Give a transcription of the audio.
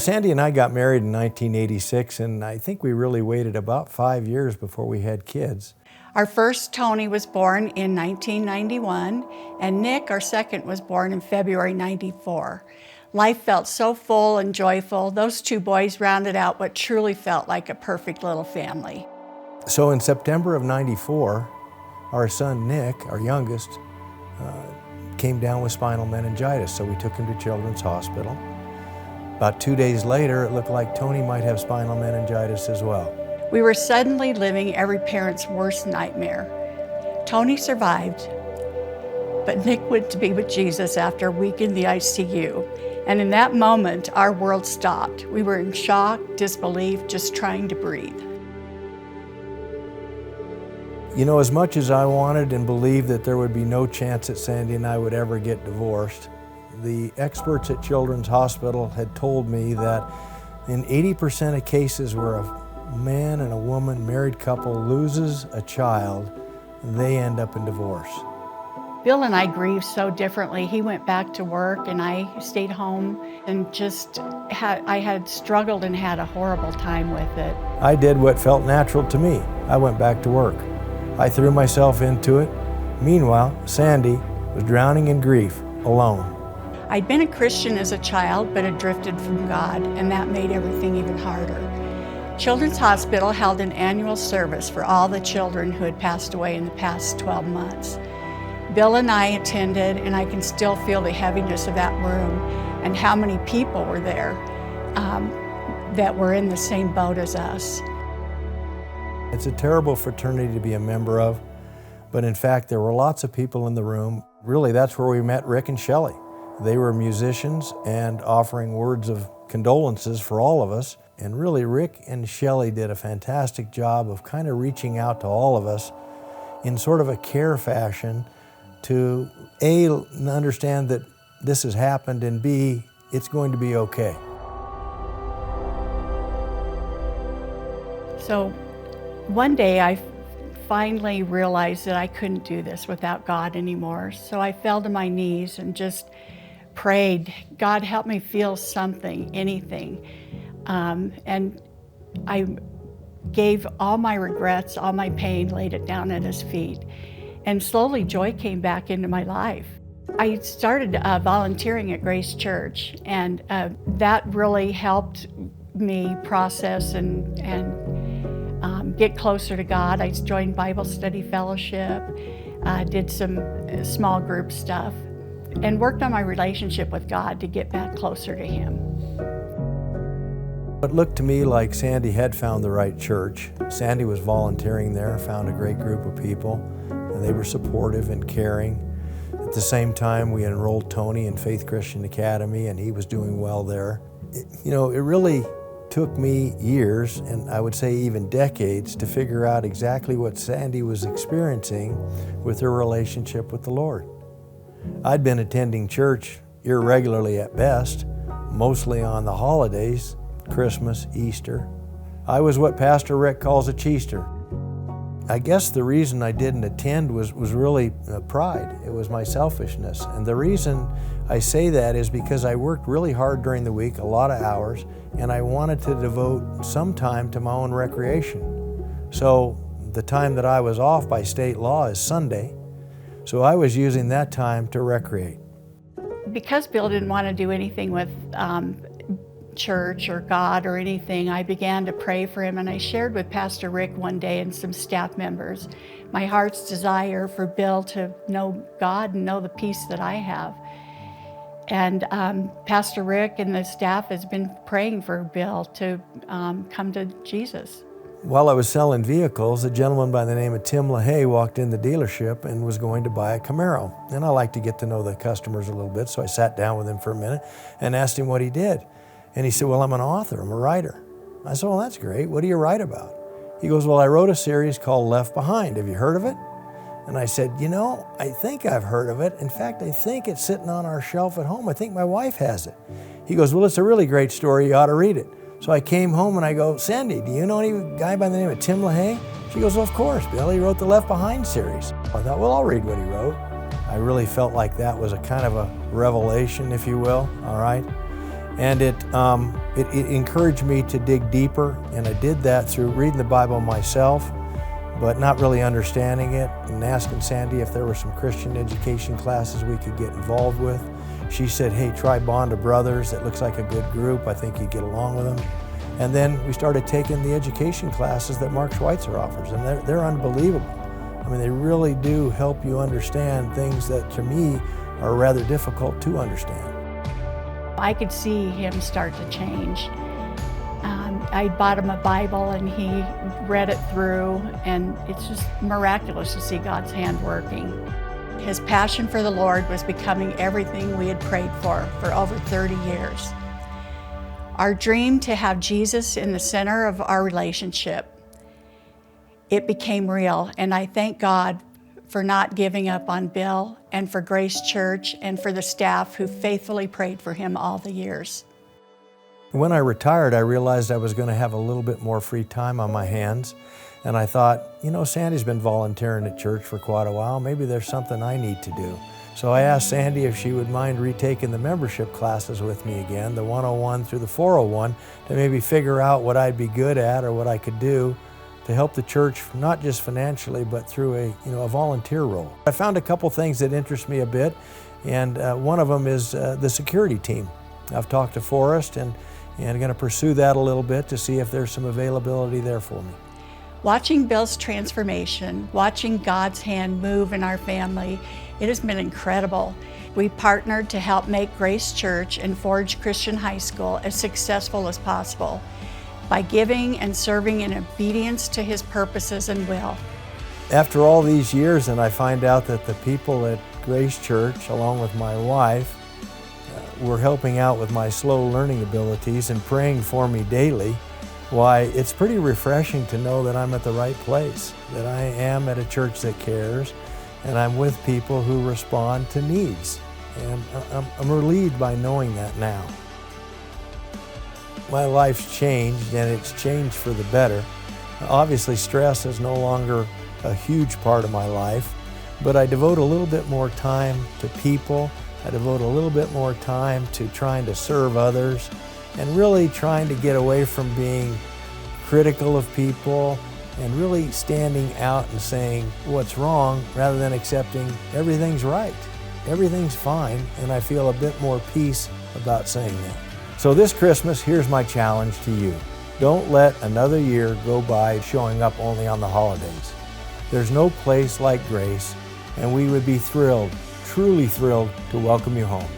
Sandy and I got married in 1986, and I think we really waited about 5 years before we had kids. Our first, Tony, was born in 1991, and Nick, our second, was born in February 94. Life felt so full and joyful. Those two boys rounded out what truly felt like a perfect little family. So in September of 94, our son Nick, our youngest, came down with spinal meningitis, so we took him to Children's Hospital. About 2 days later, it looked like Tony might have spinal meningitis as well. We were suddenly living every parent's worst nightmare. Tony survived, but Nick went to be with Jesus after a week in the ICU. And in that moment, our world stopped. We were in shock, disbelief, just trying to breathe. You know, as much as I wanted and believed that there would be no chance that Sandy and I would ever get divorced, the experts at Children's Hospital had told me that in 80% of cases where a man and a woman, married couple, loses a child, they end up in divorce. Bill and I grieved so differently. He went back to work and I stayed home and I had struggled and had a horrible time with it. I did what felt natural to me. I went back to work. I threw myself into it. Meanwhile, Sandy was drowning in grief, alone. I'd been a Christian as a child, but had drifted from God, and that made everything even harder. Children's Hospital held an annual service for all the children who had passed away in the past 12 months. Bill and I attended, and I can still feel the heaviness of that room and how many people were there that were in the same boat as us. It's a terrible fraternity to be a member of, but in fact, there were lots of people in the room. Really, that's where we met Rick and Shelley. They were musicians and offering words of condolences for all of us. And really, Rick and Shelley did a fantastic job of kind of reaching out to all of us in sort of a care fashion to A, understand that this has happened, and B, it's going to be okay. So one day I finally realized that I couldn't do this without God anymore. So I fell to my knees and just prayed, God, help me feel something, anything. And I gave all my regrets, all my pain, laid it down at his feet. And slowly joy came back into my life. I started volunteering at Grace Church, and that really helped me process and get closer to God. I joined Bible study fellowship, did some small group stuff, and worked on my relationship with God to get back closer to Him. It looked to me like Sandy had found the right church. Sandy was volunteering there, found a great group of people, and they were supportive and caring. At the same time, we enrolled Tony in Faith Christian Academy, and he was doing well there. It really took me years, and I would say even decades, to figure out exactly what Sandy was experiencing with her relationship with the Lord. I'd been attending church irregularly at best, mostly on the holidays, Christmas, Easter. I was what Pastor Rick calls a cheester. I guess the reason I didn't attend was really pride. It was my selfishness. And the reason I say that is because I worked really hard during the week, a lot of hours, and I wanted to devote some time to my own recreation. So the time that I was off by state law is Sunday, so I was using that time to recreate. Because Bill didn't want to do anything with church or God or anything, I began to pray for him, and I shared with Pastor Rick one day and some staff members my heart's desire for Bill to know God and know the peace that I have. And Pastor Rick and the staff has been praying for Bill to come to Jesus. While I was selling vehicles, a gentleman by the name of Tim LaHaye walked in the dealership and was going to buy a Camaro. And I like to get to know the customers a little bit, so I sat down with him for a minute and asked him what he did. And he said, well, I'm an author, I'm a writer. I said, well, that's great. What do you write about? He goes, well, I wrote a series called Left Behind. Have you heard of it? And I said, I think I've heard of it. In fact, I think it's sitting on our shelf at home. I think my wife has it. He goes, well, it's a really great story. You ought to read it. So I came home and I go, Sandy, do you know any guy by the name of Tim LaHaye? She goes, well, of course, Bill. He wrote the Left Behind series. I thought, well, I'll read what he wrote. I really felt like that was a kind of a revelation, if you will, all right? And it encouraged me to dig deeper, and I did that through reading the Bible myself, but not really understanding it, and asking Sandy if there were some Christian education classes we could get involved with. She said, hey, try Bond of Brothers. It looks like a good group. I think you'd get along with them. And then we started taking the education classes that Mark Schweitzer offers, and they're unbelievable. I mean, they really do help you understand things that, to me, are rather difficult to understand. I could see him start to change. I bought him a Bible and he read it through, and it's just miraculous to see God's hand working. His passion for the Lord was becoming everything we had prayed for over 30 years. Our dream to have Jesus in the center of our relationship, it became real, and I thank God for not giving up on Bill, and for Grace Church, and for the staff who faithfully prayed for him all the years. When I retired, I realized I was going to have a little bit more free time on my hands, and I thought, you know, Sandy's been volunteering at church for quite a while. Maybe there's something I need to do. So I asked Sandy if she would mind retaking the membership classes with me again, the 101 through the 401, to maybe figure out what I'd be good at or what I could do to help the church, not just financially, but through a volunteer role. I found a couple things that interest me a bit, and one of them is the security team. I've talked to Forrest, and I'm going to pursue that a little bit to see if there's some availability there for me. Watching Bill's transformation, watching God's hand move in our family, it has been incredible. We partnered to help make Grace Church and Forge Christian High School as successful as possible by giving and serving in obedience to His purposes and will. After all these years, and I find out that the people at Grace Church, along with my wife, were helping out with my slow learning abilities and praying for me daily, why, it's pretty refreshing to know that I'm at the right place, that I am at a church that cares, and I'm with people who respond to needs. And I'm relieved by knowing that now. My life's changed, and it's changed for the better. Obviously, stress is no longer a huge part of my life, but I devote a little bit more time to people. I devote a little bit more time to trying to serve others, and really trying to get away from being critical of people and really standing out and saying what's wrong rather than accepting everything's right. Everything's fine, and I feel a bit more peace about saying that. So this Christmas, here's my challenge to you. Don't let another year go by showing up only on the holidays. There's no place like Grace, and we would be thrilled, truly thrilled, to welcome you home.